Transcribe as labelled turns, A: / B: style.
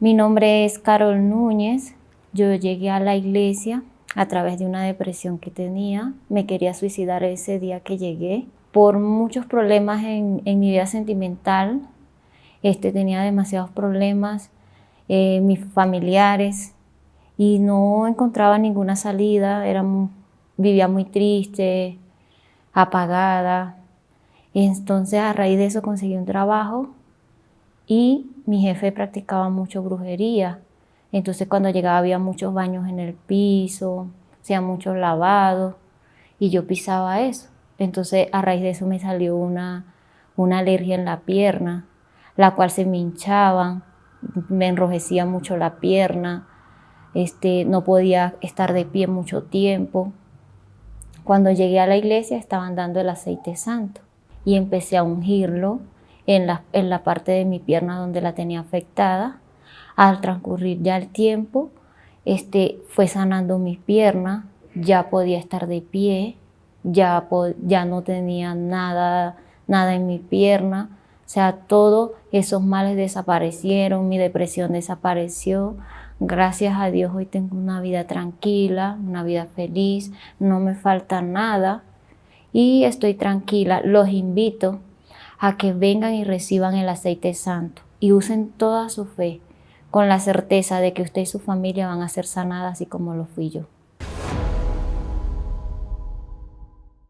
A: Mi nombre es Carol Núñez. Yo llegué a la iglesia a través de una depresión que tenía. Me quería suicidar ese día que llegué. Por muchos problemas en mi vida sentimental, tenía demasiados problemas, mis familiares, y no encontraba ninguna salida. Vivía muy triste, apagada. Entonces, a raíz de eso conseguí un trabajo y mi jefe practicaba mucho brujería. Entonces, cuando llegaba había muchos baños en el piso, hacía muchos lavados y yo pisaba eso. Entonces, a raíz de eso me salió una alergia en la pierna, la cual se me hinchaba, me enrojecía mucho la pierna, no podía estar de pie mucho tiempo. Cuando llegué a la iglesia estaban dando el aceite santo y empecé a ungirlo en la parte de mi pierna donde la tenía afectada. Al transcurrir ya el tiempo, fue sanando mi pierna, ya podía estar de pie, ya no tenía nada en mi pierna. O sea, todos esos males desaparecieron, mi depresión desapareció. Gracias a Dios hoy tengo una vida tranquila, una vida feliz, no me falta nada y estoy tranquila. Los invito a que vengan y reciban el aceite santo y usen toda su fe con la certeza de que usted y su familia van a ser sanadas así como lo fui yo.